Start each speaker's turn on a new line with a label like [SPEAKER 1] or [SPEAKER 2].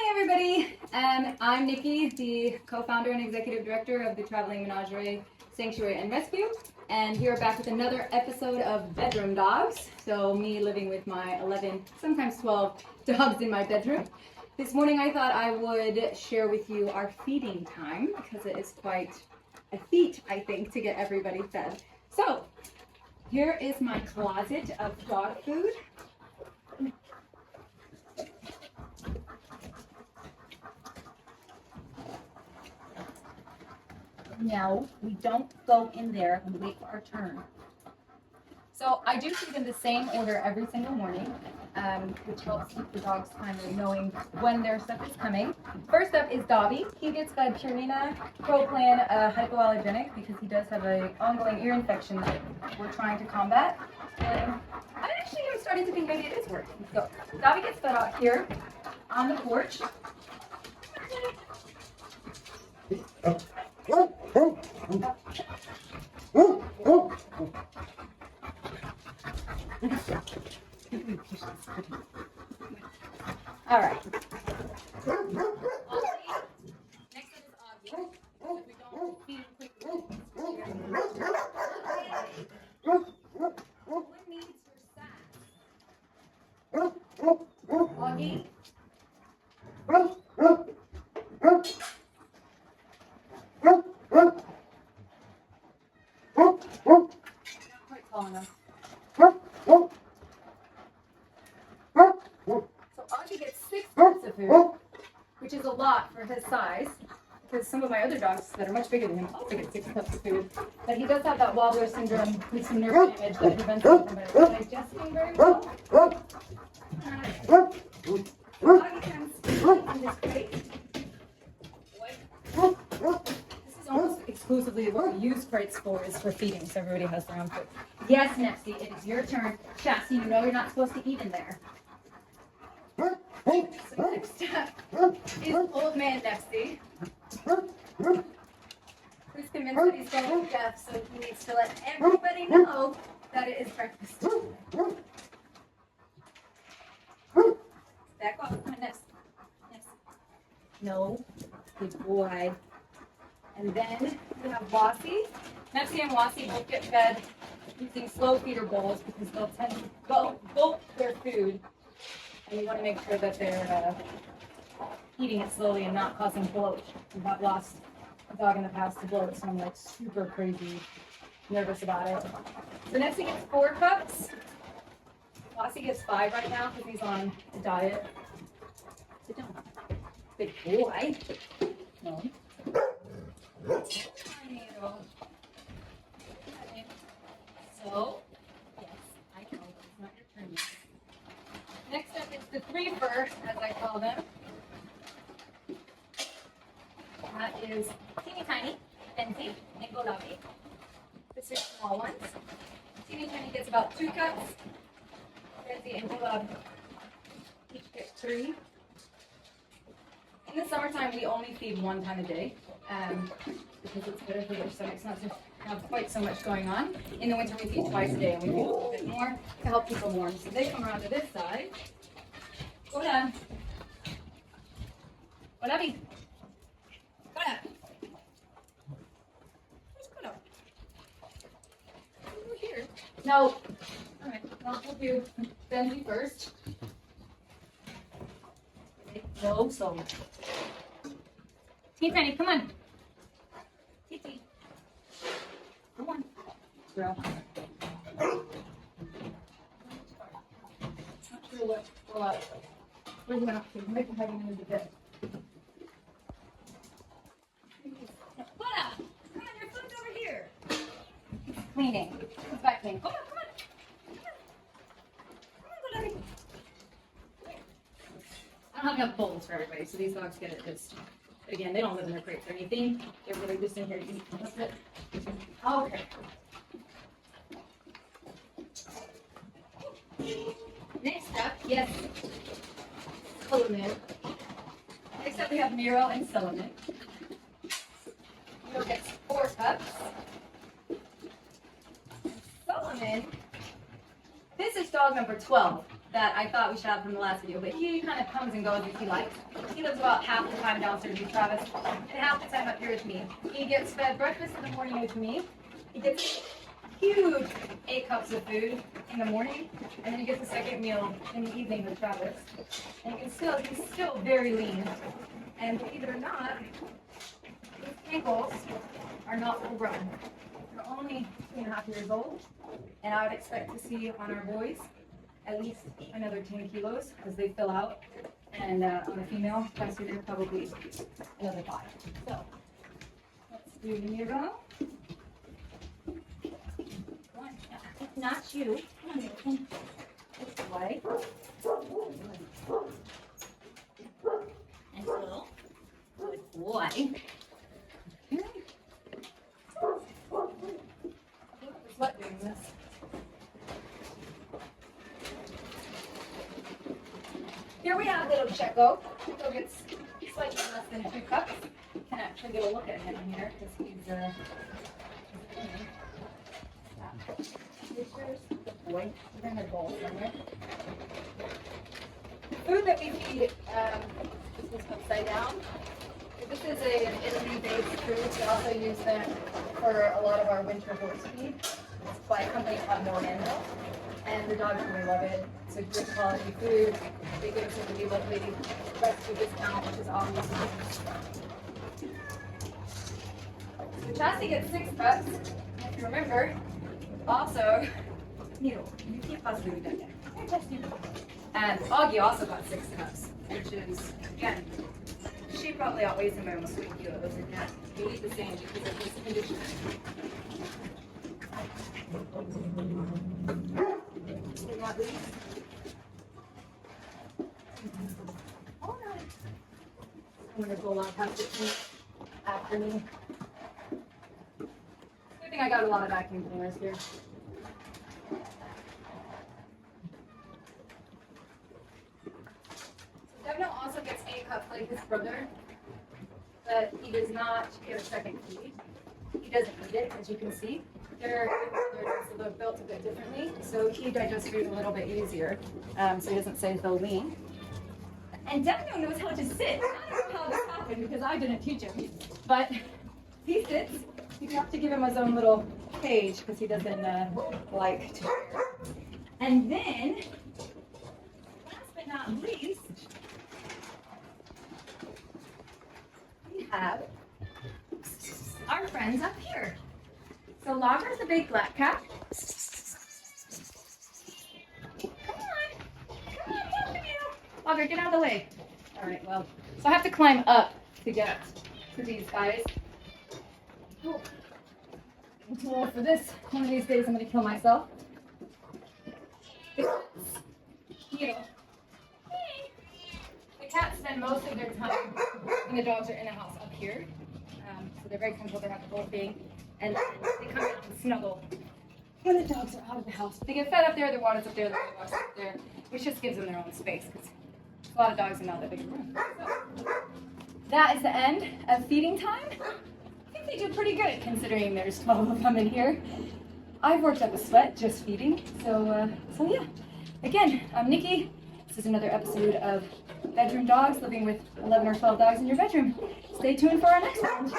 [SPEAKER 1] Hi everybody, I'm Nikki, the co-founder and executive director of the Traveling Menagerie Sanctuary and Rescue, and we are back with another episode of Bedroom Dogs. So me living with my 11, sometimes 12 dogs in my bedroom. This morning I thought I would share with you our feeding time because it is quite a feat, I think, to get everybody fed. So here is my closet of dog food. No, we don't go in there and wait for our turn. So I do feed in the same order every single morning, which helps keep the dogs kind of knowing when their stuff is coming. First up is Dobby. He gets fed Purina Pro-Plan hypoallergenic because he does have an ongoing ear infection that we're trying to combat. And I actually am starting to think maybe it is working. So Dobby gets fed out here on the porch. All right. Next up is Augie. We don't feed quickly. What needs your sass? Augie? Not quite tall enough. So Augie gets 6 cups of food, which is a lot for his size, because some of my other dogs that are much bigger than him also get 6 cups of food. But he does have that wobbler syndrome with some nerve damage that prevents him from digesting very well. Augie comes in this crate. This is almost exclusively what we use crates for, is for feeding, so everybody has their own food. Yes, Nefsy, it is your turn. Chassis, you know you're not supposed to eat in there. So next up is Old Man Nefsy. Who's convinced that he's going to death, so he needs to let everybody know that it is breakfast. Back off. Come on, Nefsy. No. Good boy. And then we have Wasi. Nefsy and Wasi both get fed using slow feeder bowls because they'll tend to gulp their food. And you want to make sure that they're eating it slowly and not causing bloat. I've lost a dog in the past to bloat, so I'm like super crazy nervous about it. So Nefsy gets 4 cups. Wasi gets 5 right now because he's on a diet. Sit down. Good boy. No. Tiny little. So, yes, I know, it's not your turn yet. Next up is the 3-fur, as I call them. That is Teeny Tiny, Benzie, and Golabi. The 6 small ones. Teeny Tiny gets about 2 cups. Benzie and Golabi each get 3. In the summertime, we only feed 1 time a day because it's better for their stomachs not to have quite so much going on. In the winter, we feed twice a day, and we feed a little bit more to help people warm. So they come around to this side. Hola. Hola, Bi. Hola. Where's Hola? Over here. No. All right. I'll do Benji first. No, so. Teeny Tiny, come on. Titi. Come on. Girl. Not sure what. Where's my option? Maybe hiding under the bed. Hola! Come on, your food's over here. He's cleaning. He's back cleaning. Come on. Come on, I don't have enough bowls for everybody, so these dogs get it just. But again, they don't live in their crates or anything. They're really just in here to eat. That's it. Okay. Next up, yes, Solomon. Next up, we have Miro and Solomon. Miro gets 4 cups. Solomon, this is dog number 12. that I thought we should have from the last video, but he kind of comes and goes as he likes. He lives about half the time downstairs with Travis and half the time up here with me. He gets fed breakfast in the morning with me. He gets huge 8 cups of food in the morning, and then he gets a second meal in the evening with Travis. And he's still very lean. And believe it or not, his ankles are not full grown. They're only 2.5 years old, and I would expect to see on our boys at least another 10 kilos as they fill out. And on a female, faster they're probably another 5. So let's do the Nero. Not you. Come on, Nathan. This way. And little. Good boy. Okay. Sweat doing this. Here we have little Checo. Checo gets slightly less than 2 cups. You can actually get a look at him here because he's good boy. He's in the bowl somewhere. Food that we feed, this is upside down. This is an Italy-based food. We also use them for a lot of our winter horse feed. It's by a company called Morando. And the dogs really love it. It's a good quality food. They give us a really lovely rescue discount, which is awesome. So Chastity gets 6 cups. If you remember, also, you can't possibly be done yet. And Augie also got 6 cups, which is, again, she probably outweighs him by almost 3 kilos, and yet we eat the same because of his condition. I'm going to go along past it after me. Good thing I got a lot of vacuum cleaners here. Devno also gets 8 cups like his brother, but he does not get a second feed. He doesn't eat it, as you can see. They're built a bit differently, so he digests food a little bit easier, so he doesn't stay so lean. And Devno knows how to sit. I don't know how this happened because I didn't teach him, but he sits. You have to give him his own little cage because he doesn't like to share. And then, last but not least, we have our friends up here. So Lager's a big black cat. Come on, Lager, get out of the way. All right, well, so I have to climb up to get to these guys. Oh, I'm too old for this. One of these days I'm going to kill myself. Hey. The cats spend most of their time when the dogs are in the house up here. So they're very comfortable, they're not the whole thing. And they come out and snuggle when the dogs are out of the house. They get fed up there, their water's up there, their water's up there, which just gives them their own space because a lot of dogs are not that big of a room. So, that is the end of feeding time. I think they do pretty good considering there's 12 of them in here. I've worked up a sweat just feeding, so yeah. Again, I'm Nikki. This is another episode of Bedroom Dogs, living with 11 or 12 dogs in your bedroom. Stay tuned for our next one.